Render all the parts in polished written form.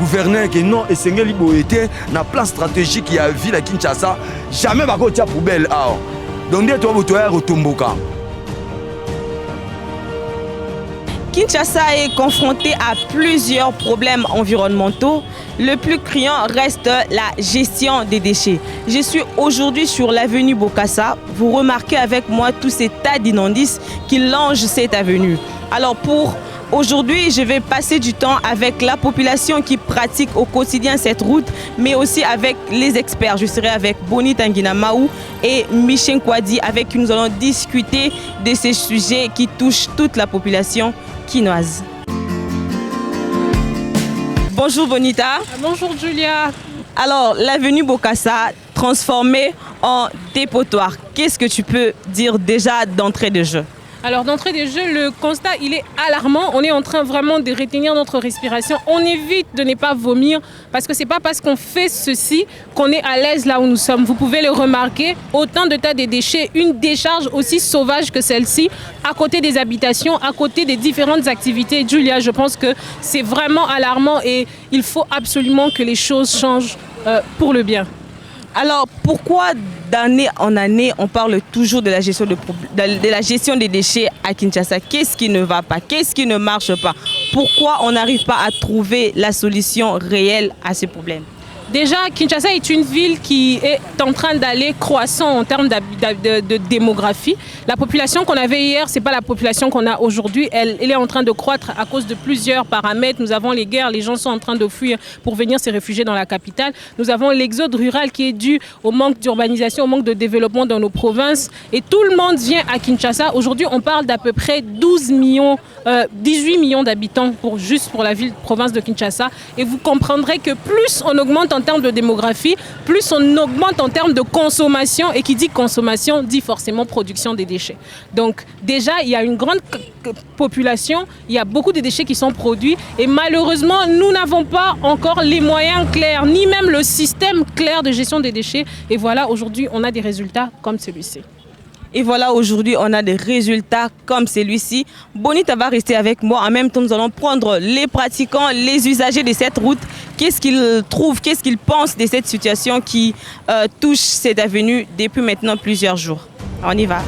gouverneur que non esengeli boyete na plan stratégique ya ville à Kinshasa jamais ba ko tia poubelle ah donc dia to boto ya retomboka. Kinshasa est confronté à plusieurs problèmes environnementaux. Le plus criant reste la gestion des déchets. Je suis aujourd'hui sur l'avenue Bokassa. Vous remarquez avec moi tous ces tas d'immondices qui longent cette avenue. Alors pour aujourd'hui, je vais passer du temps avec la population qui pratique au quotidien cette route, mais aussi avec les experts. Je serai avec Boni Tanguina Mahou et Michel Kwadi, avec qui nous allons discuter de ces sujets qui touchent toute la population quinoise. Bonjour Bonita. Bonjour Julia. Alors, l'avenue Bokassa transformée en dépotoir. Qu'est-ce que tu peux dire déjà d'entrée de jeu? Alors d'entrée de jeu, le constat il est alarmant. On est en train vraiment de retenir notre respiration. On évite de ne pas vomir parce que c'est pas parce qu'on fait ceci qu'on est à l'aise là où nous sommes. Vous pouvez le remarquer, autant de tas de déchets, une décharge aussi sauvage que celle-ci, à côté des habitations, à côté des différentes activités. Julia, je pense que c'est vraiment alarmant et il faut absolument que les choses changent pour le bien. Alors pourquoi d'année en année on parle toujours de la gestion des déchets à Kinshasa? Qu'est-ce qui ne va pas? Qu'est-ce qui ne marche pas? Pourquoi on n'arrive pas à trouver la solution réelle à ce problème? Déjà, Kinshasa est une ville qui est en train d'aller croissant en termes de démographie. La population qu'on avait hier, ce n'est pas la population qu'on a aujourd'hui. Elle est en train de croître à cause de plusieurs paramètres. Nous avons les guerres, les gens sont en train de fuir pour venir se réfugier dans la capitale. Nous avons l'exode rural qui est dû au manque d'urbanisation, au manque de développement dans nos provinces. Et tout le monde vient à Kinshasa. Aujourd'hui, on parle d'à peu près 18 millions d'habitants juste pour la province de Kinshasa. Et vous comprendrez que plus on augmente en termes de démographie, plus on augmente en termes de consommation, et qui dit consommation dit forcément production des déchets. Donc déjà, il y a une grande population, il y a beaucoup de déchets qui sont produits et malheureusement, nous n'avons pas encore les moyens clairs, ni même le système clair de gestion des déchets. Et voilà, aujourd'hui, on a des résultats comme celui-ci. Et voilà, aujourd'hui, on a des résultats comme celui-ci. Bonita va rester avec moi. En même temps, nous allons prendre les pratiquants, les usagers de cette route. Qu'est-ce qu'ils trouvent, qu'est-ce qu'ils pensent de cette situation qui touche cette avenue depuis maintenant plusieurs jours. On y va.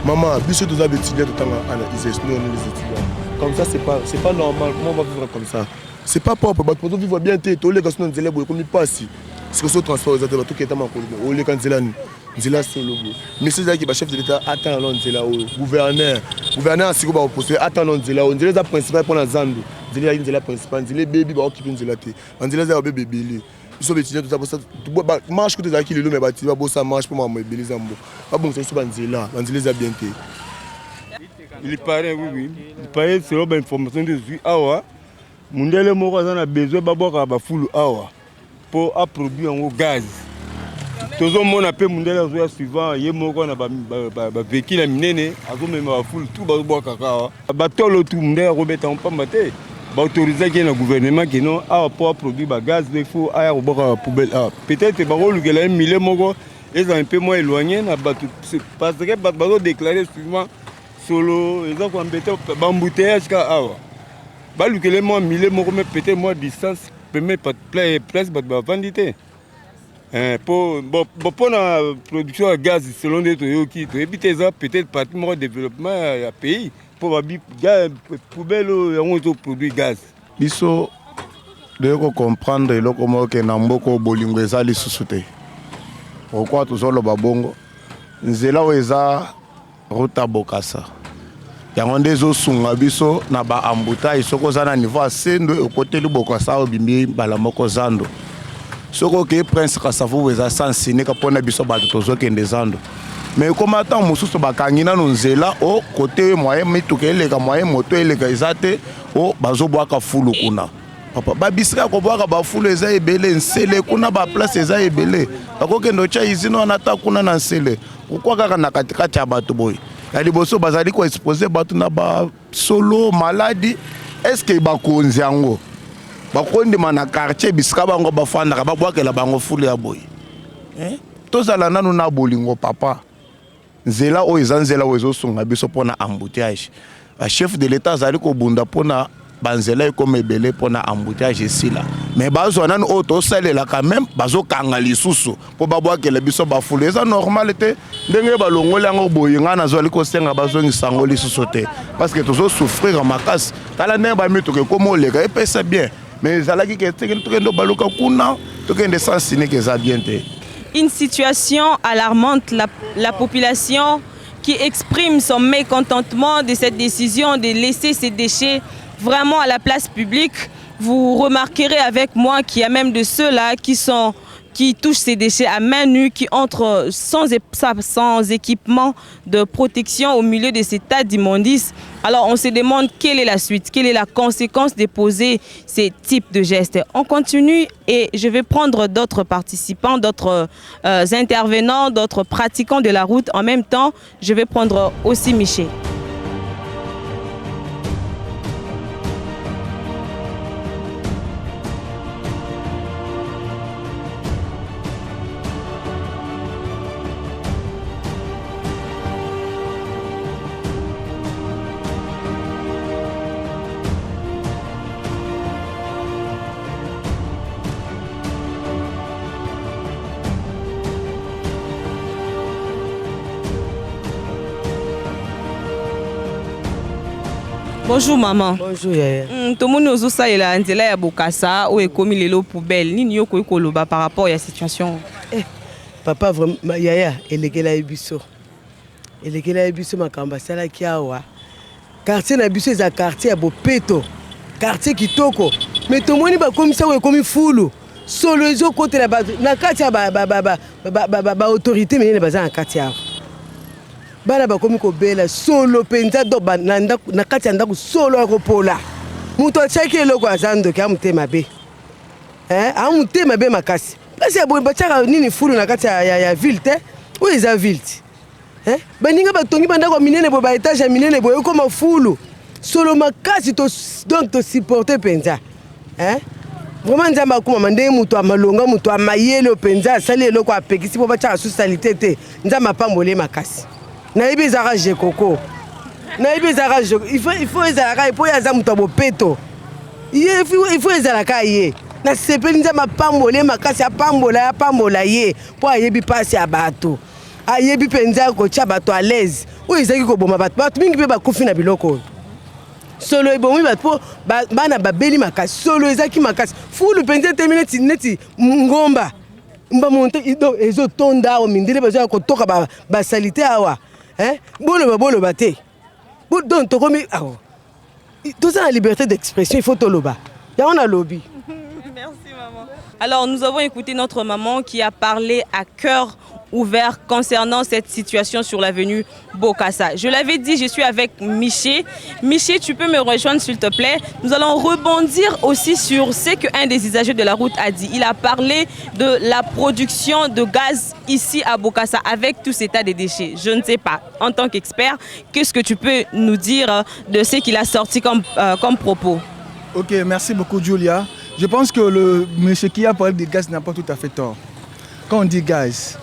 Maman, biso tous les étudiants de temps les étudiants. Comme ça, c'est pas normal. Comment on va vivre comme ça? C'est pas propre. Pour vivre bien, tous les gars sont dans les comme ils passent. C'est que ce transport, ils ont tout qui est en colline. Au lieu quand c'est là solo. Mais c'est ça qui est chef de l'État. Attends, on est là. Gouverneur, si vous avez posé, attends, on est là. On est là principal pour la Zando. On est là principal. On est là baby, on occupe une zélate. On est là baby. Ils sont étudiants tout ça pour ça. Marche que tu as qui le mais bâti, ça marche pour moi mais les ambo. Pas bon c'est sur Banzela, Banzela bien té. Il paraît oui. Il paraît c'est une information de vie awa. Mundele moko a besoin baboka ba full awa pour produire en gaz. Toujours mon appel mundele zo suivant ye moko na ba véhicule minene azo même ba full tout ba boka kaka. Ba tolo tout mundele robeta on pas maté. Autoriser que le gouvernement qui non a pour produire le gaz, il faut aller au poubelle. Peut-être que les 1 million ils sont un peu moins éloignés parce que les déclaré souvent solo ils ont embêté embouteillage les moins 1 million peut-être moins distance permet pas place vendité. Pour la production de gaz selon des qui éviter ça peut-être pas moins développement à pays. Pour la poubelle, on produit gaz. Il faut comprendre que Namboko Bolingo est allé sous souté. Pourquoi tout ça le babongo? Nzela weza route à Bokassa. Il y a des eaux sunga biso na ba ambuta isoko zana niveau à sendo au côté de Bokassa au bimbi balamoko zando. Soko ke prince kasafu weza sansine kapona biso ba tozo kende zando. Mais comme attend mosusu bakangina nzela au côté moyen mituke eleka moyen moto eleka ezate o bazobwaka fulu kuna papa babisika ko bwaka ba fulu eza ebele nsele kuna ba place eza ebele bakokendo cha izino anata kuna na nsele pourquoi kaka na katikati ya bato boy ya liboso bazali ko exposer bato na ba solo maladie. Est-ce que bakonzi yango bakondima na quartier bisika bango bafandaka babwakela bango fulu ya boye? Tozala nanu na bolingo papa. Nzela oyo eza nzela oyo ezosunga biso mpona embouteillage. Chef de l'État azali kobunda mpona banzela ekoma ebele mpona embouteillage esila. Mais bazwa nanu oyo tosalelaka même bazokanga lisusu mpo babwakela biso bafulu. Eza normal te ndenge balongoli yango boye nga nazwali kosenga bazongisa yango lisusu te. Parce que tozosouffrir makasi. Tala ndenge bamituka ekoma oleka epesa bien. Mais ezalaki ke tokende baluka kuna tokende sans sine ke eza bien te. Une situation alarmante, la population qui exprime son mécontentement de cette décision de laisser ces déchets vraiment à la place publique. Vous remarquerez avec moi qu'il y a même de ceux-là qui touchent ces déchets à main nue, qui entrent sans équipement de protection au milieu de ces tas d'immondices. Alors on se demande quelle est la suite, quelle est la conséquence de poser ces types de gestes. On continue et je vais prendre d'autres participants, d'autres intervenants, d'autres pratiquants de la route. En même temps, je vais prendre aussi Miché. Bonjour maman. Bonjour yaya. Tout le monde nous a dit que nzela ya Bokassa ou ekomi lelo poubelle. Nini yo ko koloba par rapport à la situation? Papa vraiment yaya elekela ebiso. Elekela ebiso makamba sala kiawa. Quartier na biso eza quartier ya Bopeto. Quartier kitoko. Mais tout le monde ba comme ça ou ekomi fulu. Solo ezo côté la na kati ya ba autorité mais ne baza na kati ya. Bana bakomi kobela solo penza do na kati ya ndako solo akopola muto achaki eloko azando ki amutema be amutema be makasi place ya boye batiaka nini fulu na kati ya ville te oyo eza ville te baninga batongi bandako minene boye baetage ya minene boye ekoma fulu solo makasi donc tosupporte penza vraiment nzambe akomama ndenge mutu amalonga mutu amayele penza asali eloko apekisi po batiaka socialité te nzambe apambole makasi. Naïbi ezara jekoko. Naïbi ezara jekoko. Il faut ezara pour yaza muto Bopeto. Il faut ezara ka ye. Na sepeli nzama pambole makasi ya pambola ye. Po ayebi pasi ya bato. Ayebi penza ko tia bato à l'aise. O ezaki ko boma bato. Bato mingi pe bakufi na biloko. Solo ebomi bato po bana babeli makasi. Solo ezaki makasi. Fulu penza termineti neti ngomba. Mba monte ezo tonda o mindele bazo ko toka ba salite awa. Bolo bate. Donc tokomi tout ça la liberté d'expression, il faut toloba. Ya on a lobby. Merci maman. Alors nous avons écouté notre maman qui a parlé à cœur ouvert concernant cette situation sur l'avenue Bokassa. Je l'avais dit, je suis avec Miché. Miché, tu peux me rejoindre s'il te plaît. Nous allons rebondir aussi sur ce qu'un des usagers de la route a dit. Il a parlé de la production de gaz ici à Bokassa avec tout cet état de déchets. Je ne sais pas, en tant qu'expert, qu'est-ce que tu peux nous dire de ce qu'il a sorti comme propos? Ok, merci beaucoup Julia. Je pense que le monsieur qui a parlé de gaz n'a pas tout à fait tort. Quand on dit gaz,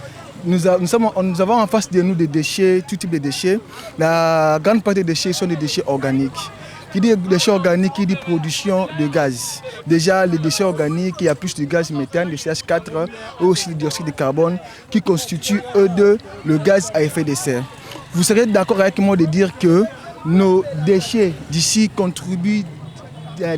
nous avons en face de nous des déchets, tout type de déchets. La grande partie des déchets sont des déchets organiques. Qui dit déchets organiques, qui dit production de gaz. Déjà, les déchets organiques, il y a plus de gaz méthane, de CH4, ou aussi le dioxyde de carbone, qui constituent, eux deux, le gaz à effet de serre. Vous serez d'accord avec moi de dire que nos déchets d'ici contribuent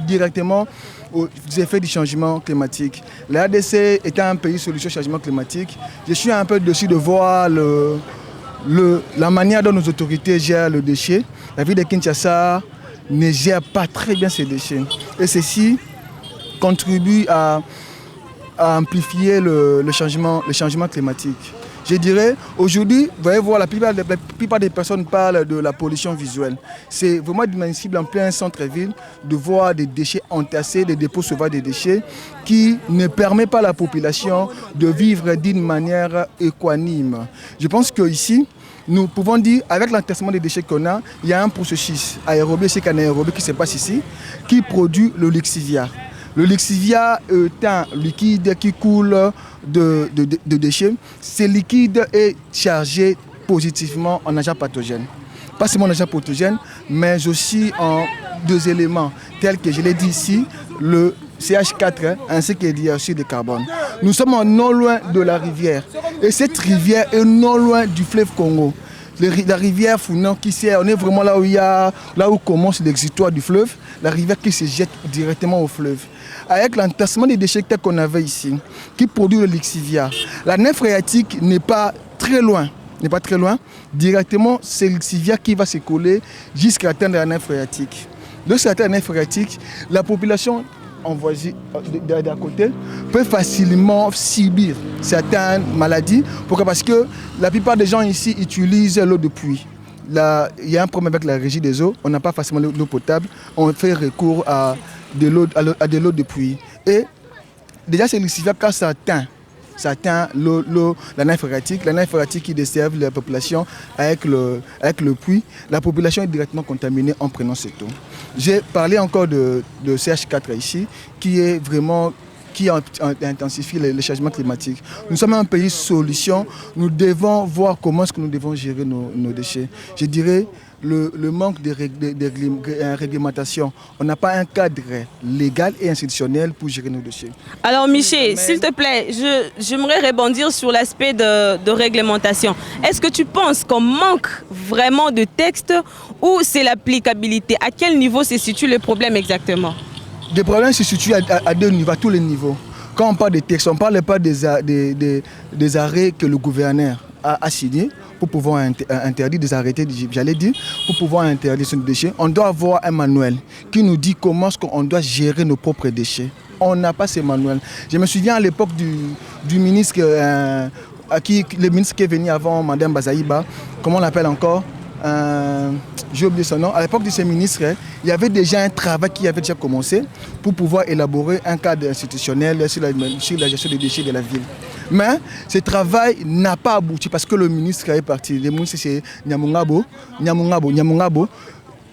directement aux effets du changement climatique. La RDC étant un pays solution au changement climatique, je suis un peu dessus de voir la manière dont nos autorités gèrent le déchet. La ville de Kinshasa ne gère pas très bien ces déchets. Et ceci contribue à amplifier le changement climatique. Je dirais, aujourd'hui, vous allez voir, la plupart des personnes parlent de la pollution visuelle. C'est vraiment inadmissible en plein centre-ville de voir des déchets entassés, des dépôts sauvages de déchets qui ne permettent pas à la population de vivre d'une manière équanime. Je pense qu'ici, nous pouvons dire, avec l'entassement des déchets qu'on a, il y a un processus aérobie, c'est anaérobie qui se passe ici, qui produit le lixivia. Le lixivia est un liquide qui coule de déchets. Ce liquide est chargé positivement en agents pathogènes. Pas seulement en agents pathogènes, mais aussi en 2 éléments, tels que je l'ai dit ici, le CH4 ainsi que le dioxyde de carbone. Nous sommes non loin de la rivière. Et cette rivière est non loin du fleuve Congo. La rivière Founan qui sert, on est vraiment là où commence l'exutoire du fleuve, la rivière qui se jette directement au fleuve. Avec l'entassement des déchets qu'on avait ici, qui produit le lixivia, la nappe phréatique n'est pas très loin. Directement, c'est le lixivia qui va se coller jusqu'à atteindre la nappe phréatique. Lorsqu'il atteint la nappe phréatique, la population d'à côté peut facilement subir certaines maladies. Pourquoi? Parce que la plupart des gens ici utilisent l'eau de pluie. Là, il y a un problème avec la régie des eaux. On n'a pas facilement l'eau potable. On fait recours à de l'eau de pluie. Et déjà, c'est lixivia quand ça atteint la nappe phréatique qui dessert la population avec le puits. La population est directement contaminée en prenant cette eau. J'ai parlé encore de CH4 ici, qui intensifie le changement climatique. Nous sommes un pays solution. Nous devons voir comment est-ce que nous devons gérer nos déchets. Je dirais le manque de réglementation. On n'a pas un cadre légal et institutionnel pour gérer nos déchets. Alors Michel, s'il te plaît, j'aimerais rebondir sur l'aspect de réglementation. Est-ce que tu penses qu'on manque vraiment de textes ou c'est l'applicabilité? À quel niveau se situe le problème exactement? Les problèmes se situent à 2 niveaux, à tous les niveaux. Quand on parle des textes, on ne parle pas des arrêts que le gouverneur a signés pour pouvoir interdire des arrêtés, j'allais dire, pour pouvoir interdire ces déchets. On doit avoir un manuel qui nous dit comment on doit gérer nos propres déchets. On n'a pas ce manuel. Je me souviens à l'époque du ministre, le ministre qui est venu avant Mme Bazaïba, comment on l'appelle encore? J'ai oublié son nom. À l'époque de ce ministre, il y avait déjà un travail qui avait déjà commencé pour pouvoir élaborer un cadre institutionnel sur la gestion des déchets de la ville. Mais ce travail n'a pas abouti parce que le ministre est parti. Le ministre, c'est Nyamungabo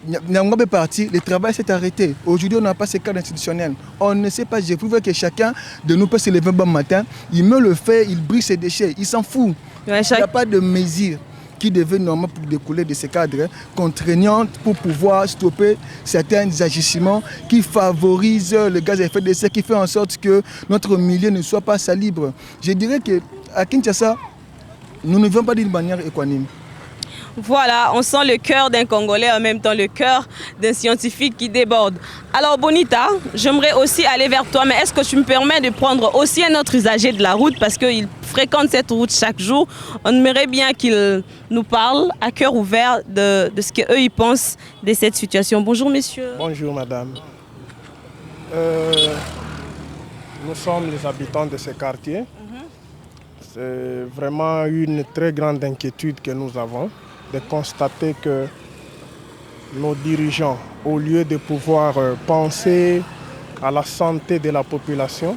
est parti, le travail s'est arrêté. Aujourd'hui, on n'a pas ce cadre institutionnel. On ne sait pas, je prouve que chacun de nous peut se lever un bon matin, il me le fait, il brise ses déchets, il s'en fout. Il n'y a pas de mesure qui devait normalement pour découler de ces cadres contraignantes pour pouvoir stopper certains agissements qui favorisent le gaz à effet de serre, qui fait en sorte que notre milieu ne soit pas salubre. Je dirais qu'à Kinshasa, nous ne vivons pas d'une manière équanime. Voilà, on sent le cœur d'un Congolais, en même temps le cœur d'un scientifique qui déborde. Alors Bonita, j'aimerais aussi aller vers toi, mais est-ce que tu me permets de prendre aussi un autre usager de la route parce qu'il fréquente cette route chaque jour. On aimerait bien qu'il nous parle à cœur ouvert de ce qu'eux ils pensent de cette situation. Bonjour messieurs. Bonjour madame. Nous sommes les habitants de ce quartier. C'est vraiment une très grande inquiétude que nous avons de constater que nos dirigeants, au lieu de pouvoir penser à la santé de la population,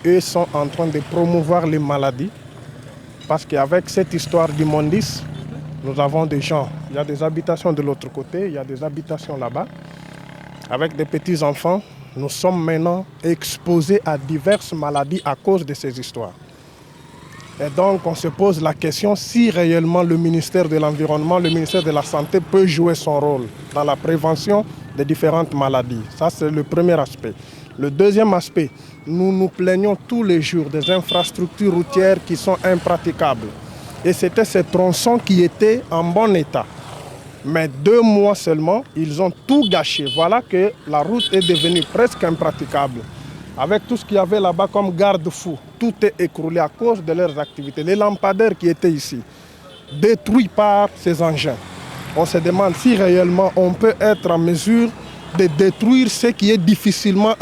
eux sont en train de promouvoir les maladies. Parce qu'avec cette histoire d'immondice, nous avons des gens, il y a des habitations de l'autre côté, il y a des habitations là-bas. Avec des petits-enfants, nous sommes maintenant exposés à diverses maladies à cause de ces histoires. Et donc, on se pose la question si réellement le ministère de l'Environnement, le ministère de la Santé peut jouer son rôle dans la prévention des différentes maladies. Ça, c'est le premier aspect. Le deuxième aspect, nous nous plaignons tous les jours des infrastructures routières qui sont impraticables. Et c'était ces tronçons qui étaient en bon état. Mais 2 mois seulement, ils ont tout gâché. Voilà que la route est devenue presque impraticable. Avec tout ce qu'il y avait là-bas comme garde-fou, tout est écroulé à cause de leurs activités. Les lampadaires qui étaient ici, détruits par ces engins. On se demande si réellement on peut être en mesure de détruire ce qui est difficilement,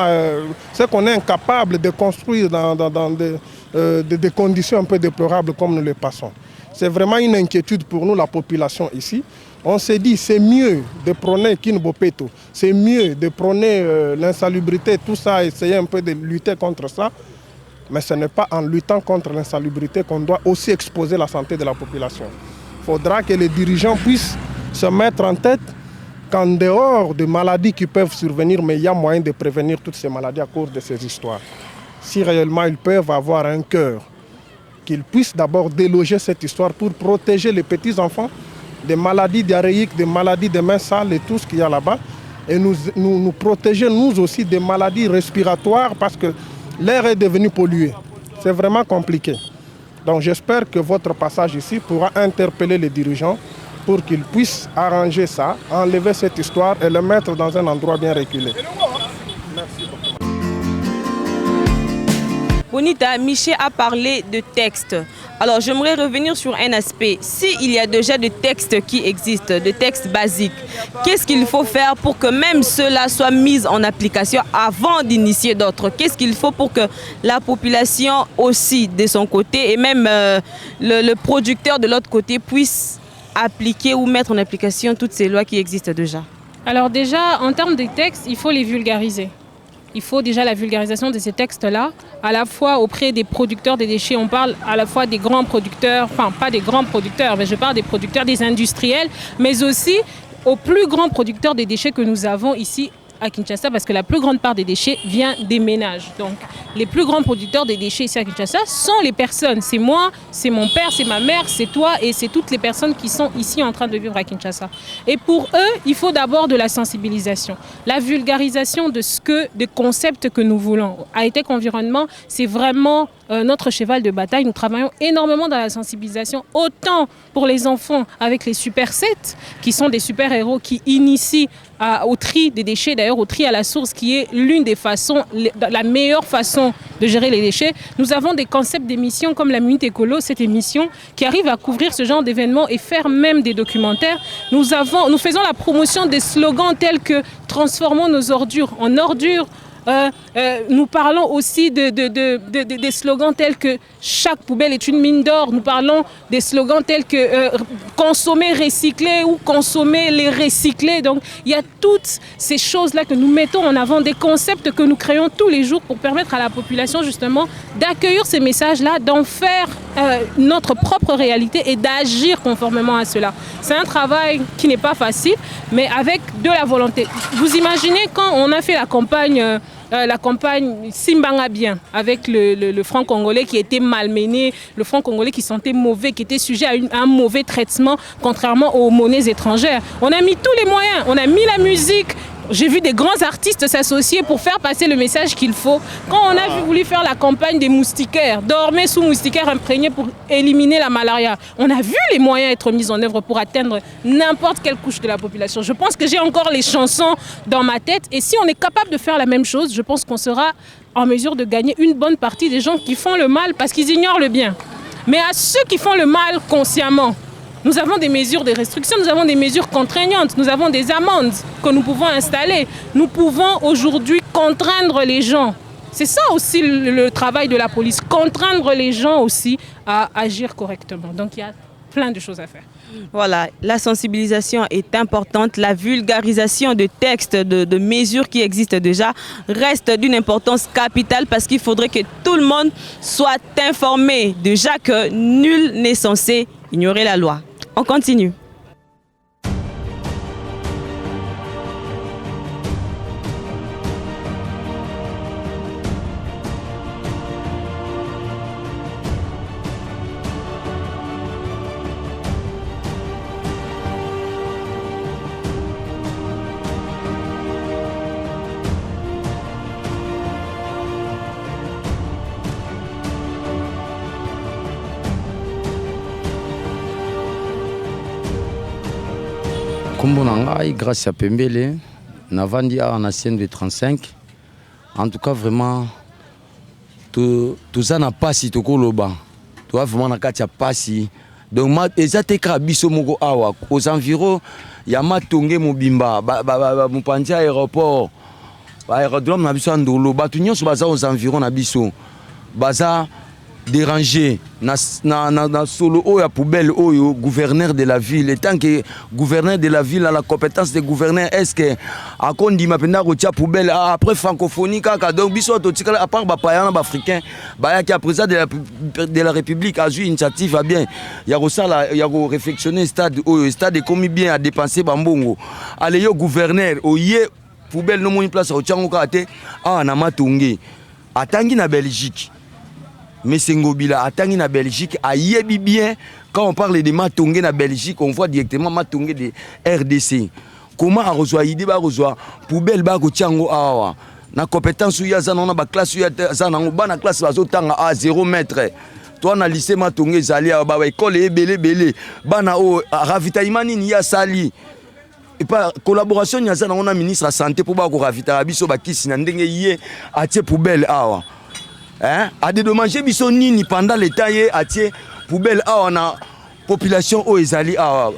ce qu'on est incapable de construire dans des conditions un peu déplorables comme nous le passons. C'est vraiment une inquiétude pour nous, la population ici. On s'est dit c'est mieux de prôner Kinbopeto, c'est mieux de prôner l'insalubrité, tout ça, essayer un peu de lutter contre ça. Mais ce n'est pas en luttant contre l'insalubrité qu'on doit aussi exposer la santé de la population. faudra que les dirigeants puissent se mettre en tête qu'en dehors de maladies qui peuvent survenir, mais il y a moyen de prévenir toutes ces maladies à cause de ces histoires. Si réellement ils peuvent avoir un cœur, qu'ils puissent d'abord déloger cette histoire pour protéger les petits-enfants des maladies diarrhéiques, des maladies des mains sales et tout ce qu'il y a là-bas. Et nous protéger, nous aussi, des maladies respiratoires parce que l'air est devenu pollué. C'est vraiment compliqué. Donc j'espère que votre passage ici pourra interpeller les dirigeants pour qu'ils puissent arranger ça, enlever cette histoire et le mettre dans un endroit bien reculé. Merci beaucoup. Bonita, Michel a parlé de textes. Alors, j'aimerais revenir sur un aspect. S'il y a déjà des textes qui existent, des textes basiques, qu'est-ce qu'il faut faire pour que même ceux-là soient mis en application avant d'initier d'autres? Qu'est-ce qu'il faut pour que la population aussi, de son côté, et même le producteur de l'autre côté, puisse appliquer ou mettre en application toutes ces lois qui existent déjà? Alors déjà, en termes de textes, il faut les vulgariser. Il faut déjà la vulgarisation de ces textes-là, à la fois auprès des producteurs des déchets. On parle à la fois des grands producteurs, enfin pas des grands producteurs, mais je parle des producteurs, des industriels, mais aussi aux plus grands producteurs des déchets que nous avons ici à Kinshasa, parce que la plus grande part des déchets vient des ménages. Donc les plus grands producteurs des déchets ici à Kinshasa sont les personnes. C'est moi, c'est mon père, c'est ma mère, c'est toi et c'est toutes les personnes qui sont ici en train de vivre à Kinshasa. Et pour eux, il faut d'abord de la sensibilisation, la vulgarisation des concepts que nous voulons. À Hightech Environnement, c'est vraiment notre cheval de bataille. Nous travaillons énormément dans la sensibilisation, autant pour les enfants avec les Super 7, qui sont des super-héros qui initient au tri des déchets, d'ailleurs au tri à la source, qui est l'une des façons, la meilleure façon de gérer les déchets. Nous avons des concepts d'émissions comme la Minute Écolo, cette émission qui arrive à couvrir ce genre d'événements et faire même des documentaires. Nous faisons la promotion des slogans tels que « Transformons nos ordures en ordures ». Nous parlons aussi des slogans tels que chaque poubelle est une mine d'or. Nous parlons des slogans tels que consommer recycler ou consommer les recycler. Donc il y a toutes ces choses-là que nous mettons en avant, des concepts que nous créons tous les jours pour permettre à la population justement d'accueillir ces messages-là, d'en faire notre propre réalité et d'agir conformément à cela. C'est un travail qui n'est pas facile, mais avec de la volonté. Vous imaginez quand on a fait la campagne Simbanga Bien avec le franc congolais qui était malmené, le franc congolais qui sentait mauvais, qui était sujet à un mauvais traitement contrairement aux monnaies étrangères. On a mis tous les moyens, on a mis la musique. J'ai vu des grands artistes s'associer pour faire passer le message qu'il faut. Quand on a voulu faire la campagne des moustiquaires, dormir sous moustiquaires imprégnés pour éliminer la malaria, on a vu les moyens être mis en œuvre pour atteindre n'importe quelle couche de la population. Je pense que j'ai encore les chansons dans ma tête et si on est capable de faire la même chose, je pense qu'on sera en mesure de gagner une bonne partie des gens qui font le mal parce qu'ils ignorent le bien. Mais à ceux qui font le mal consciemment, nous avons des mesures de restriction, nous avons des mesures contraignantes, nous avons des amendes que nous pouvons installer. Nous pouvons aujourd'hui contraindre les gens. C'est ça aussi le travail de la police, contraindre les gens aussi à agir correctement. Donc il y a plein de choses à faire. Voilà, la sensibilisation est importante, la vulgarisation de textes, de mesures qui existent déjà reste d'une importance capitale parce qu'il faudrait que tout le monde soit informé déjà que nul n'est censé ignorer la loi. On continue. Kombo na ngai grâce à Pembele navandi en ancienne de 35. En tout cas vraiment toza na pasi tokoloba. Toi vraiment na kati ya pasi. Donc eza teka biso moko awa aux environs ya matonge mobimba mopanzi aéroport aérodrome na biso ndolo batu nyonso baza aux environs na biso baza déranger na solo oyo poubelle oyo gouverneur de la ville. Et tant que gouverneur de la ville a la compétence de gouverneur, est-ce que akondi mapenda rotia poubelle après francophonie kaka donc biso totikala à part ba payana ba africain ba ya qui a président de la République a joué initiative a bien ya rosala ya ko réflexionner stade oyo stade comme bien à dépenser bambongo allez yo gouverneur oye poubelle no moni place rotia ngoka te na matonge atangi na Belgique. Mais Sengobila atangi na Belgique a yebi bien quand on parle de Matongé na Belgique on voit directement Matongé de RDC. Comment a reçoit idée ba reçoit poubelle ba ko tiango awa na compétence ya za na ba classe ya za na ba na classe bazo tanga à 0 mètre. Toi na lycée Matongé zali ba école ebele bana o ravitaillement ni ya sali. Et pas collaboration ya za na ministre de la santé pour ba ko ravitailler biso ba kisi na ndenge yé atie poubelle awa. Hein? A dédommager biso nini pendant le temps yé atie poubelle awa na population o ezali awa.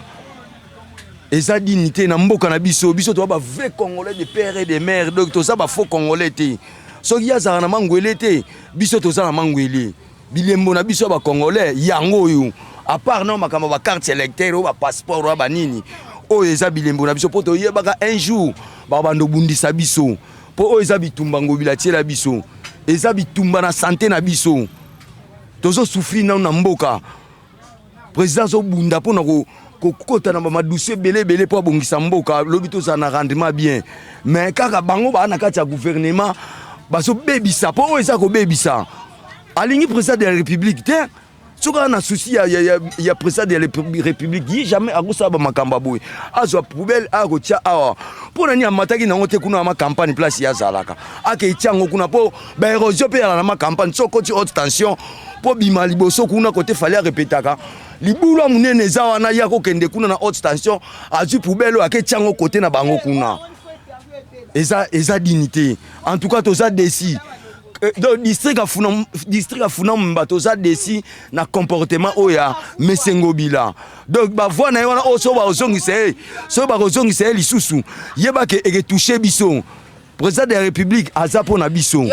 Eza dignité na mboka na biso to ba vrai congolais de père et de mère donc to ça ba faux congolais té. Soki ya za na mangwele té biso to za na mangwele. Bilembo na biso ba congolais yango yo. À part non makamba ba carte électeur ba passeport ba nini. O eza bilembo na biso poto yebaka un jour ba bando bundisa biso. Po o eza bitumba ngobila tiela biso. Eza bitumba na santé na biso. Tozo souffrir na mboka. Président zo bunda pona ko kota na ba douce belé po bongisa mboka lobito za na rendement bien. Mais kaka bango ba na kati ya gouvernement bazo bebisa po eza ko bebisa. Alingi président de la République te soka na souci ya président de la République yi jamais akosa ba makamba boy. Azwa poubelle ako tia awa. Pona ni amataki na ngote kuna ma campagne place ya zalaka. Ake itiango kuna po ba érosion pe ya na ma campagne soko ti haute tension po bima liboso kuna côté fallait répétaka. Libula munene za wana ya ko kende kuna na haute tension azu poubelle ake tiango côté na bango kuna. Eza dignité. En tout cas toza déci. Donc district afuna mbato za desi na comportement oya mesengobila donc ba voix na wana o so ba ozongisa lisusu yeba ke eke toucher biso président de la République azapo na biso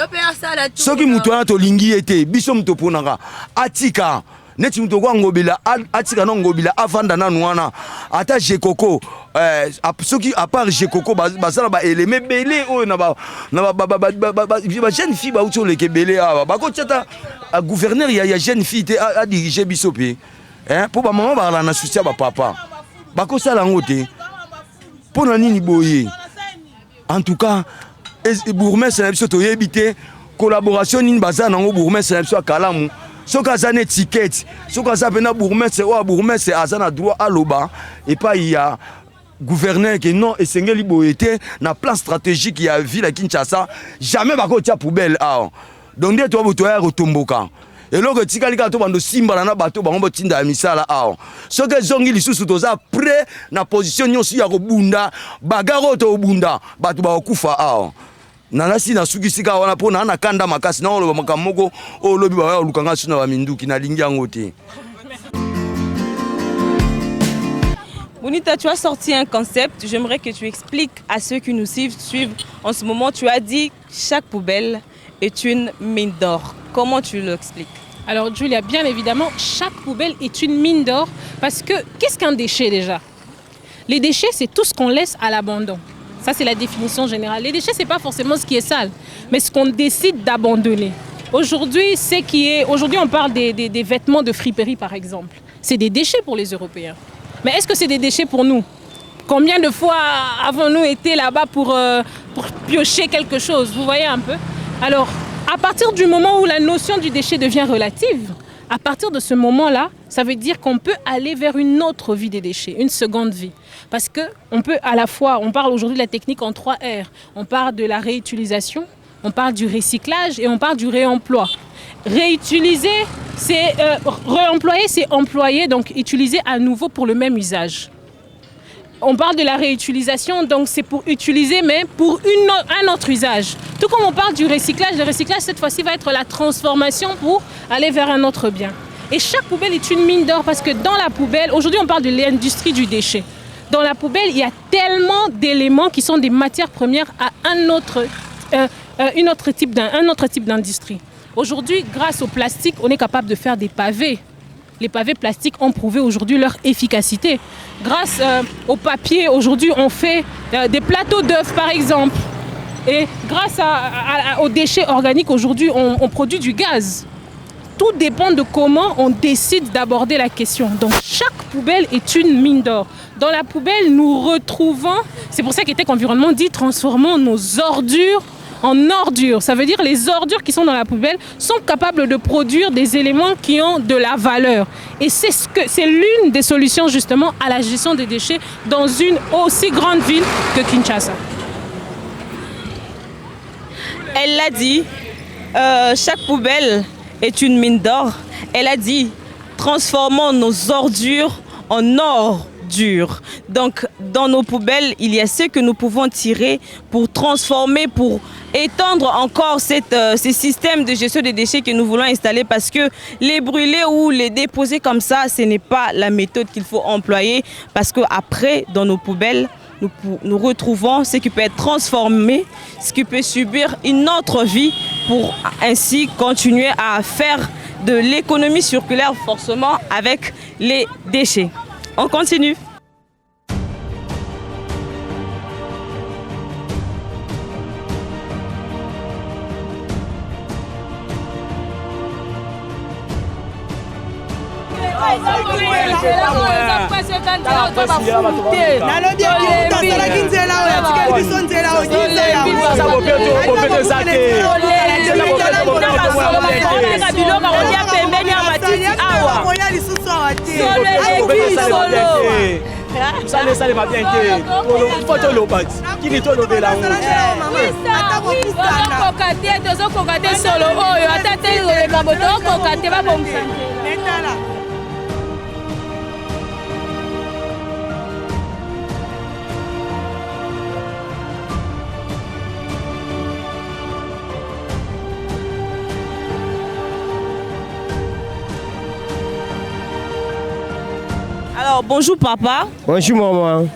soki muto na to lingi ete biso muto ponaka atika neti muto kwa ngobila atika no ngobila avanda na nwana ata jekoko soki à part jekoko bazala ba élément belé o na ba jeune fille ba uto leke belé ba ko tata gouverneur ya jeune fille te a diriger biso pe hein pour ba maman ba la na souci ba papa ba ko sala ngote pona nini boye en tout cas bourgmestre na biso to yebité collaboration nini bazana ngo bourgmestre na biso akalamu soka za ne ticket soka za pena bourgmestre o bourgmestre azana droit à loba et pas il y a gouverneur que non esengeli boyete na plan stratégique ya ville à Kinshasa jamais ba ko tia poubelle donc dès toi boto ya retomboka et loko tikali ka to bando simba na bato bango botinda misala soka zongi lisusu toza prêt na position nyonso ya kobunda bagaro to bunda bato ba okufa nalasi na sukisika wana pona na kanda makasi na oloba makamoko o lobi ba lukanga suna ba minduki na lingi yango te. Bonita, tu as sorti un concept, j'aimerais que tu expliques à ceux qui nous suivent en ce moment. Tu as dit chaque poubelle est une mine d'or. Comment tu l'expliques? Alors Julia, bien évidemment, chaque poubelle est une mine d'or parce que qu'est-ce qu'un déchet déjà? Les déchets, c'est tout ce qu'on laisse à l'abandon. Ça, c'est la définition générale. Les déchets, ce n'est pas forcément ce qui est sale, mais ce qu'on décide d'abandonner. Aujourd'hui, on parle des vêtements de friperie, par exemple. C'est des déchets pour les Européens. Mais est-ce que c'est des déchets pour nous? Combien de fois avons-nous été là-bas pour piocher quelque chose? Vous voyez un peu? Alors, à partir du moment où la notion du déchet devient relative, à partir de ce moment-là, ça veut dire qu'on peut aller vers une autre vie des déchets, une seconde vie. Parce qu'on peut à la fois, on parle aujourd'hui de la technique en 3 R. On parle de la réutilisation, on parle du recyclage et on parle du réemploi. Réutiliser, c'est réemployer, c'est employer, donc utiliser à nouveau pour le même usage. On parle de la réutilisation, donc c'est pour utiliser, mais pour un autre usage. Tout comme on parle du recyclage, le recyclage cette fois-ci va être la transformation pour aller vers un autre bien. Et chaque poubelle est une mine d'or parce que dans la poubelle, aujourd'hui on parle de l'industrie du déchet. Dans la poubelle, il y a tellement d'éléments qui sont des matières premières à un autre type d'industrie. Aujourd'hui, grâce au plastique, on est capable de faire des pavés. Les pavés plastiques ont prouvé aujourd'hui leur efficacité. Grâce au papier, aujourd'hui, on fait des plateaux d'œufs, par exemple. Et grâce aux déchets organiques, aujourd'hui, on produit du gaz. Tout dépend de comment on décide d'aborder la question. Donc, chaque poubelle est une mine d'or. Dans la poubelle, nous retrouvons, c'est pour ça qu'ETEC Environnement dit, transformons nos ordures en ordures. Ça veut dire les ordures qui sont dans la poubelle sont capables de produire des éléments qui ont de la valeur. Et c'est l'une des solutions justement à la gestion des déchets dans une aussi grande ville que Kinshasa. Elle l'a dit, chaque poubelle est une mine d'or. Elle a dit, transformons nos ordures en or. Donc, dans nos poubelles, il y a ce que nous pouvons tirer pour transformer, pour étendre encore ces systèmes de gestion des déchets que nous voulons installer, parce que les brûler ou les déposer comme ça, ce n'est pas la méthode qu'il faut employer, parce qu'après, dans nos poubelles, nous retrouvons ce qui peut être transformé, ce qui peut subir une autre vie pour ainsi continuer à faire de l'économie circulaire forcément avec les déchets. On continue. Alors bonjour papa. Bonjour maman.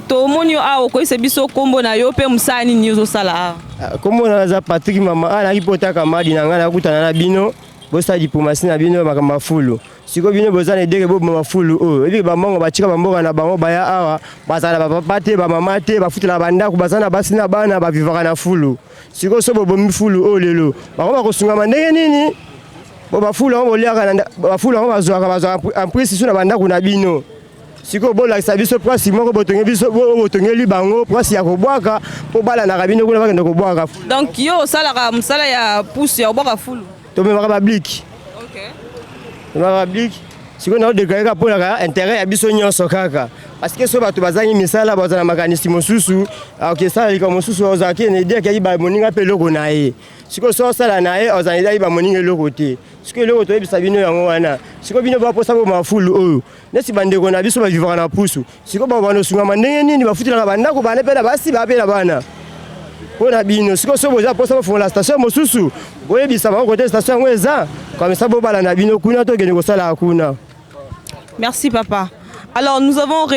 Tomonyo a okoyese biso kombo na yo pe musani nyozo sala. Kombo na za Patrick mama ala ripota kamadi na ngana kutana na bino bosa diplomatie na bino makamba fulu. Siko bino bozana deke bo mama fulu o. Ebi ba mongo ba chika ba mboka na bango baya awa bazala ba papa te ba mama te ba futela banda ku bazana basi na bana ba vivaka na fulu. Siko so bo bomi fulu o lelo. Ba ko ba kosunga mandenge nini? Bo ba fulu ngo liaka na ba fulu ngo bazwa en prise sur na banda ku na bino. Siko bola sabiso place moko botonge biso botonge libango place ya kobwaka po bala na kabino kuna bakende kobwaka. Donc yo sala musala ya pousse ya kobwaka fulu. To me maka public. OK. Maka public. Siko na déclarer pour la intérêt ya biso nyonso kaka. Parce que so bato bazangi misala bazana makanisi mosusu, OK ça li comme mosusu ozaki ne dire que ba moninga pe loko na ye. Siko so sala na ye ozana ba moninga loko te. Siko loko to ebisa bino yango wana. Siko bino ba posa bo mafulu oyo. Nesi bandeko na biso ba vivaka na pusu. Siko ba bano sunga mandenge nini ba futila banda ko bana pe na basi ba pe na bana. Pona bino siko so boza posa bo la station mosusu. Boye bisa ba côté station ngweza. Comme ça bo bala na bino kuna to gene ko sala kuna. Merci papa. Alors nous avons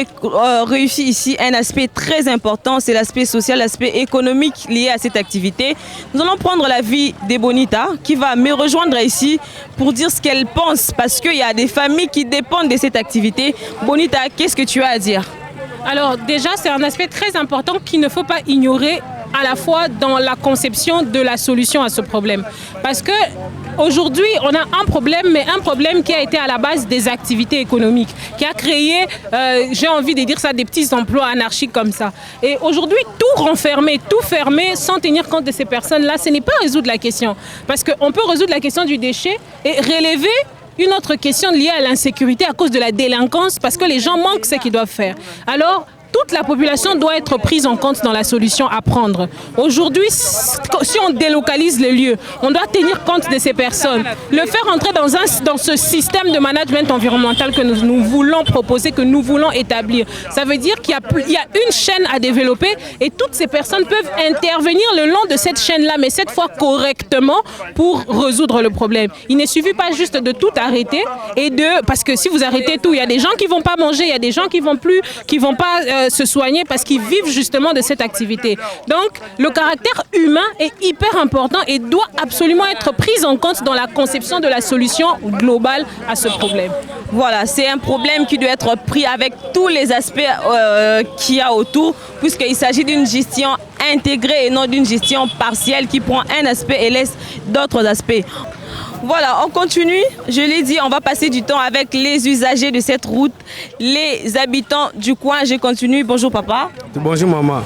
réussi ici un aspect très important, c'est l'aspect social, l'aspect économique lié à cette activité. Nous allons prendre l'avis de Bonita qui va me rejoindre ici pour dire ce qu'elle pense parce qu'il y a des familles qui dépendent de cette activité. Bonita, qu'est-ce que tu as à dire? Alors déjà, c'est un aspect très important qu'il ne faut pas ignorer à la fois dans la conception de la solution à ce problème. Parce que aujourd'hui, on a un problème, mais un problème qui a été à la base des activités économiques, qui a créé, j'ai envie de dire ça, des petits emplois anarchiques comme ça. Et aujourd'hui, tout renfermer, tout fermer, sans tenir compte de ces personnes-là, ce n'est pas résoudre la question. Parce qu'on peut résoudre la question du déchet et relever une autre question liée à l'insécurité à cause de la délinquance, parce que les gens manquent ce qu'ils doivent faire. Alors, toute la population doit être prise en compte dans la solution à prendre. Aujourd'hui, si on délocalise les lieux, on doit tenir compte de ces personnes. Le faire entrer dans ce système de management environnemental que nous voulons proposer, que nous voulons établir. Ça veut dire qu'il y a une chaîne à développer et toutes ces personnes peuvent intervenir le long de cette chaîne-là, mais cette fois correctement pour résoudre le problème. Il ne suffit pas juste de tout arrêter parce que si vous arrêtez tout, il y a des gens qui ne vont pas manger, il y a des gens qui vont pas se soigner parce qu'ils vivent justement de cette activité. Donc, le caractère humain est hyper important et doit absolument être pris en compte dans la conception de la solution globale à ce problème. Voilà, c'est un problème qui doit être pris avec tous les aspects qu'il y a autour, puisqu'il s'agit d'une gestion intégrée et non d'une gestion partielle qui prend un aspect et laisse d'autres aspects. Voilà, on continue. Je l'ai dit, on va passer du temps avec les usagers de cette route, les habitants du coin. Je continue. Bonjour papa. Bonjour maman.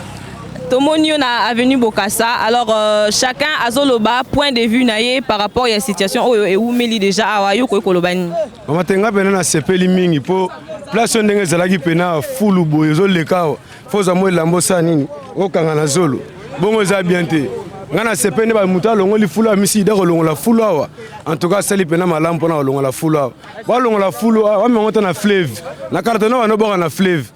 Tomonio na avenue Bokassa. Alors chacun a zoloba point de vue naie par rapport à la situation où meli déjà awayo ko kolobani. Maman tenga pena na sepeli mingi po place ndenge zalaki pena fulu boyo zo lekao. Foza mo lambo sa nini okanga na zolo. Bongo za bien te. Ngana sepene ba muta longo li fulu amisi da longo la fulu awa. En tout cas sali pena malam pona longo la fulu awa. Ba longo la fulu awa me ngota na fleuve. Na carte no no boka na fleuve.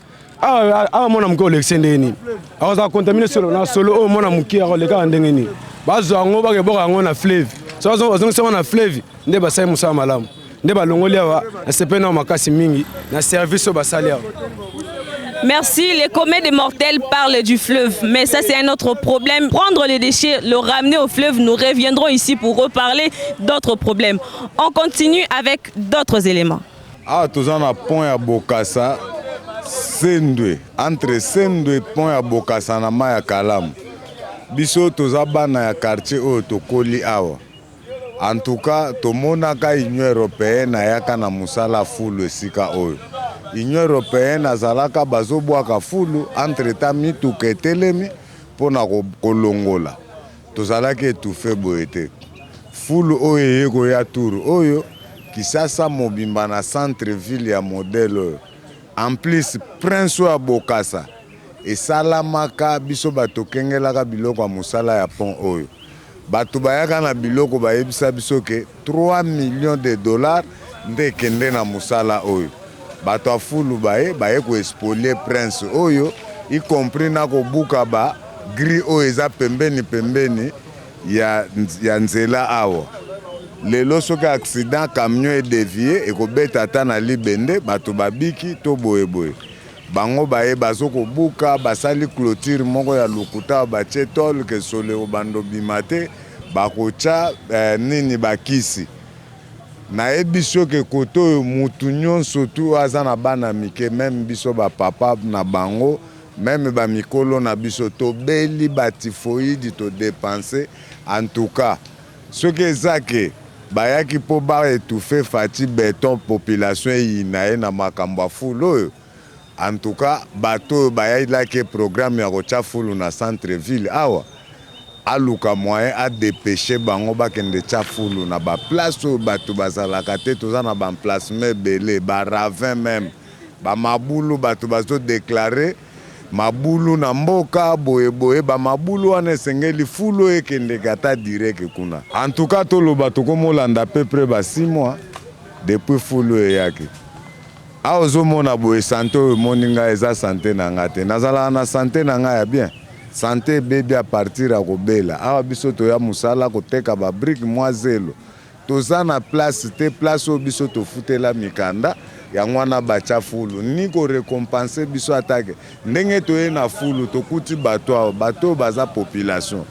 Ah mona mko lexende ni. Awa za contaminer solo na solo o mona muki awa leka ndenge ni. Ba zo ngo ba ke boka ngo na fleuve. So zo zo na fleuve nde ba sai musa malam. Nde ba longo li awa na sepene makasi mingi na service ba sali awa. Merci. Les comètes des mortels parlent du fleuve, mais ça c'est un autre problème. Prendre les déchets, le ramener au fleuve, nous reviendrons ici pour reparler d'autres problèmes. On continue avec d'autres éléments. Ah, tous en a point à Bokassa, Sendwe, entre Sendwe et point à Bokassa, na Maya Kalam. Biso tous a bana ya quartier au Tokoli awa. En tout cas, tout le monde a Union européenne ayaka na musala foule sika oyo. Union européenne azalaka bazobwaka fulu entre-temps mituka etelemi mpona kolongola tozalaki etufe boye te fulu oyo eye koya turu oyo kisasa mobimba na centre ville ya modele oyo en plus prince oyo ya Bokassa esalamaka biso bato kengelaka biloko ya mosala ya pont oyo bato bayaka na biloko bayebisa biso ke 3 millions de dollars nde ekende na mosala oyo bato a fulu baye ko expolier prince oyo y compris na ko buka ba gris oyo eza pembeni ya nzela awa lelo soki accident camion e dévié e ko beta ta na libende bato babiki to boye bango baye bazoko buka basali clôture moko ya lokuta batie tol ke sole bando bimate bakocha nini bakisi na ebiso ke koto mutu nyonso tu aza na bana mike même biso ba papa na bango même ba mikolo na biso to beli batifoïde to dépenser en tout cas ce que ezake bayaki po ba étouffer fati béton population inaye na makambo fulo en tout cas bato bayila ke programme ya kocha fulu na centre ville awa aluka moyen a dépêché bango bakende tia fulu na ba place oyo bato bazalaka te toza na ba emplacement ebele ba ravin même ba mabulu bato bazo déclarer mabulu na mboka boye ba mabulu wana esengeli fulu ekende kata direct kuna en tout cas toloba tokomolanda peu près ba 6 mois depuis fulu eyaki a ozomona boye santé oyo moninga eza santé na nga te nazalaka na santé na nga ya bien santé bébé à partir à kobela awa biso to ya musala koteka ba brique mwa zelo toza na place te place o biso to futela mikanda ya ngwana bacha fulu ni ko récompenser biso attaque ndenge to ye na fulu to kuti bato baza population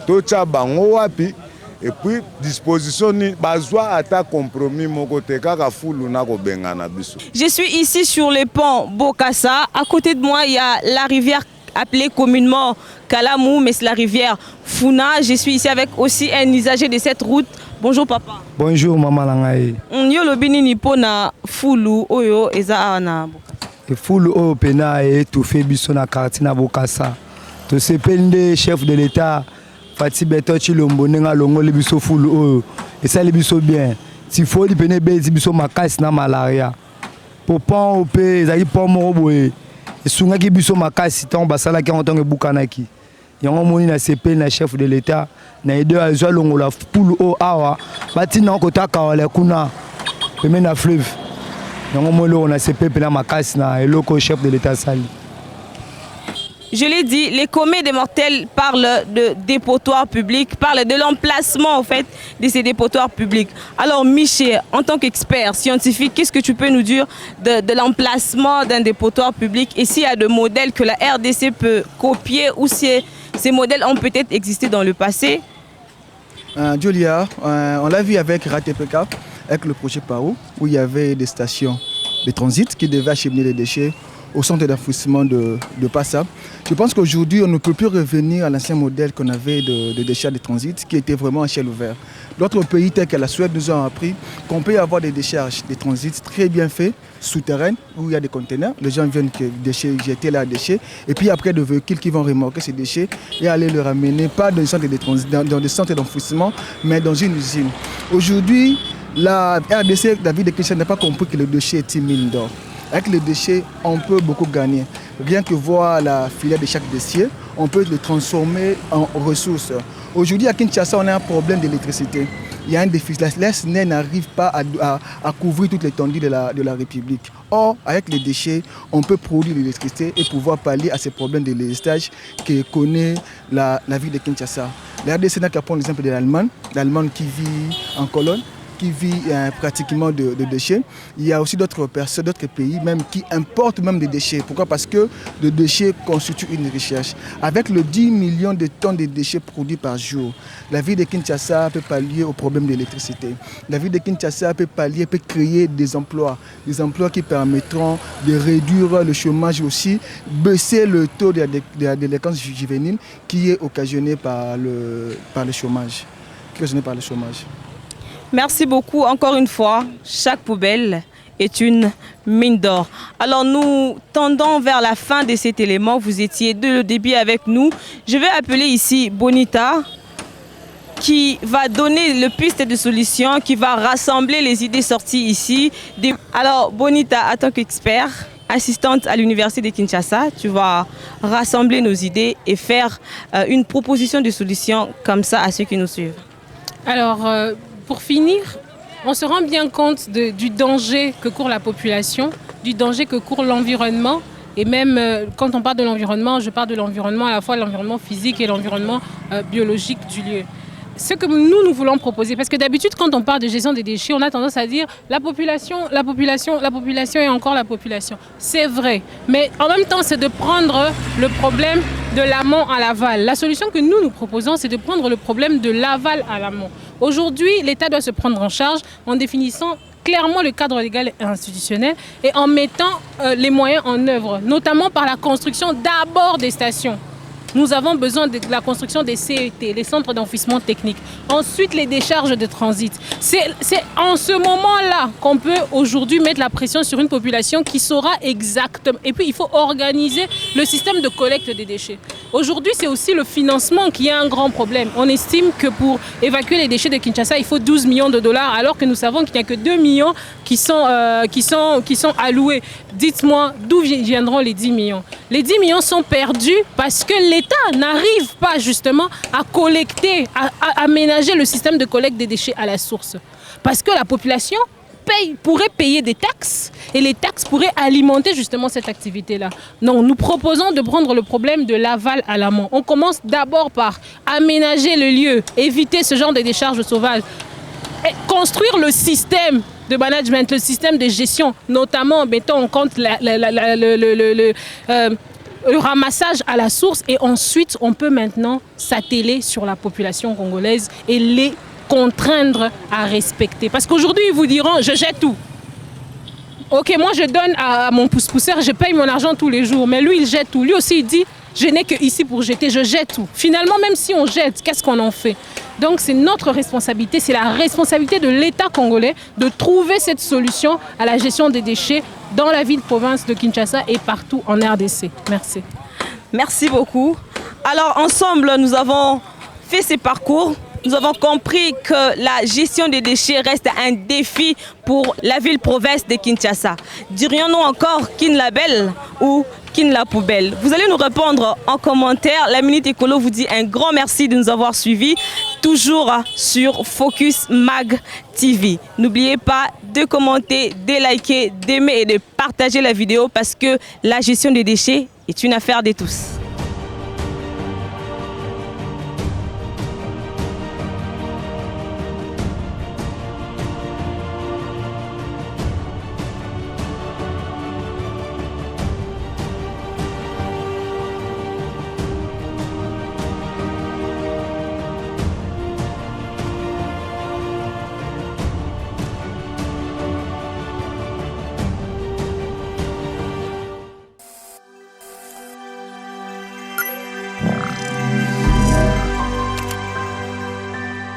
to cha bango wapi et puis disposition ni bazwa ata compromis moko te kaka fulu na ko bengana biso. Je suis ici sur le pont Bokassa. À côté de moi, il y a la rivière appelée communément Kalamou, mais c'est la rivière Funa. Je suis ici avec aussi un usager de cette route. Bonjour papa. Bonjour maman Langaï. Yo lobini nipo na fulu oyo eza na Bokassa. Et fulu oyo pena étouffé biso na quartier na Bokassa. To sepende chef de l'État Fati Beto Chilombo nenga longo le biso fulu oyo. Et ça le biso bien. Si faut li pene bezi biso makasi na malaria. Popon opé ezali pon moko boye. Esungaki biso makasi tant basala ki en bukanaki. Yango moni na CP na chef de l'État na aider à zo longo la fulu o awa. Bati na kotaka wala kuna. Peme na fleuve. Yango moni na CP pena makasi na eloko chef de l'État sali. je l'ai dit, les communs des mortels parlent de dépotoirs publics, parlent de l'emplacement en fait de ces dépotoirs publics. Alors Michel, en tant qu'expert scientifique, qu'est-ce que tu peux nous dire de l'emplacement d'un dépotoir public et s'il y a des modèles que la RDC peut copier ou si ces modèles ont peut-être existé dans le passé? Julia, on l'a vu avec RATPK, avec le projet PAO, où il y avait des stations de transit qui devaient acheminer les déchets au centre d'enfouissement de Passa. Je pense qu'aujourd'hui, on ne peut plus revenir à l'ancien modèle qu'on avait de déchets de transit, qui était vraiment à ciel ouvert. D'autres pays tels que la Suède nous ont appris qu'on peut avoir des décharges de transit très bien faits, souterraines, où il y a des conteneurs. Les gens viennent jeter leurs déchets, et puis après, des véhicules qui vont remorquer ces déchets et aller les ramener, pas dans des centres de transit, dans des centres d'enfouissement, mais dans une usine. Aujourd'hui, la RDC, la ville de Kinshasa, n'a pas compris que le déchet est une mine d'or. Avec les déchets, on peut beaucoup gagner. Rien que voir la filière de chaque déchet, on peut le transformer en ressources. Aujourd'hui, à Kinshasa, on a un problème d'électricité. Il y a un déficit. La SNEL n'arrive pas à couvrir toute l'étendue de la République. Or, avec les déchets, on peut produire de l'électricité et pouvoir pallier à ces problèmes de délestage que connaît la ville de Kinshasa. La RDC n'a qu'à prendre l'exemple de l'Allemagne qui vit en colonne, qui vit pratiquement de déchets. Il y a aussi d'autres personnes, d'autres pays même qui importent même des déchets. Pourquoi? Parce que les déchets constituent une recherche. Avec le 10 millions de tonnes de déchets produits par jour, la ville de Kinshasa peut pallier au problème d'électricité. La ville de Kinshasa peut créer des emplois qui permettront de réduire le chômage aussi, baisser le taux de la délinquance juvénile qui est occasionné par le chômage. Merci beaucoup encore une fois. Chaque poubelle est une mine d'or. Alors nous tendons vers la fin de cet élément. Vous étiez dès le début avec nous. Je vais appeler ici Bonita qui va donner le piste de solution, qui va rassembler les idées sorties ici. Alors Bonita, en tant qu'expert, assistante à l'université de Kinshasa, tu vas rassembler nos idées et faire une proposition de solution comme ça à ceux qui nous suivent. Alors, pour finir, on se rend bien compte du danger que court la population, du danger que court l'environnement. Et même quand on parle de l'environnement, je parle de l'environnement à la fois l'environnement physique et l'environnement biologique du lieu. Ce que nous voulons proposer, parce que d'habitude quand on parle de gestion des déchets, on a tendance à dire la population et encore la population. C'est vrai, mais en même temps c'est de prendre le problème de l'amont à l'aval. La solution que nous proposons, c'est de prendre le problème de l'aval à l'amont. Aujourd'hui, l'État doit se prendre en charge en définissant clairement le cadre légal et institutionnel et en mettant les moyens en œuvre, notamment par la construction d'abord des stations. Nous avons besoin de la construction des CET, les centres d'enfouissement technique. Ensuite, les décharges de transit. C'est en ce moment-là qu'on peut aujourd'hui mettre la pression sur une population qui saura exactement. Et puis, il faut organiser le système de collecte des déchets. Aujourd'hui, c'est aussi le financement qui est un grand problème. On estime que pour évacuer les déchets de Kinshasa, il faut 12 millions de dollars, alors que nous savons qu'il n'y a que 2 millions qui sont alloués. Dites-moi, d'où viendront les 10 millions? Les 10 millions sont perdus parce que l'État n'arrive pas justement à collecter, à aménager le système de collecte des déchets à la source. Parce que la population pourrait payer des taxes et les taxes pourraient alimenter justement cette activité-là. Non, nous proposons de prendre le problème de l'aval à l'amont. On commence d'abord par aménager le lieu, éviter ce genre de décharges sauvages, et construire le système de management, le système de gestion, notamment en mettant en compte le ramassage à la source et ensuite on peut maintenant s'atteler sur la population congolaise et les contraindre à respecter. Parce qu'aujourd'hui ils vous diront je jette tout. Ok, moi je donne à mon pousse-pousseur, je paye mon argent tous les jours, mais lui il jette tout. Lui aussi il dit je n'ai que ici pour jeter, je jette tout. Finalement même si on jette, qu'est-ce qu'on en fait? Donc c'est notre responsabilité, c'est la responsabilité de l'État congolais de trouver cette solution à la gestion des déchets dans la ville-province de Kinshasa et partout en RDC. Merci. Merci beaucoup. Alors ensemble, nous avons fait ces parcours. Nous avons compris que la gestion des déchets reste un défi pour la ville-province de Kinshasa. Dirions-nous encore Kin la Belle ou Kin la Poubelle? Vous allez nous répondre en commentaire. La Minute Écolo vous dit un grand merci de nous avoir suivis. Toujours sur Focus Mag TV. N'oubliez pas de commenter, de liker, d'aimer et de partager la vidéo parce que la gestion des déchets est une affaire de tous.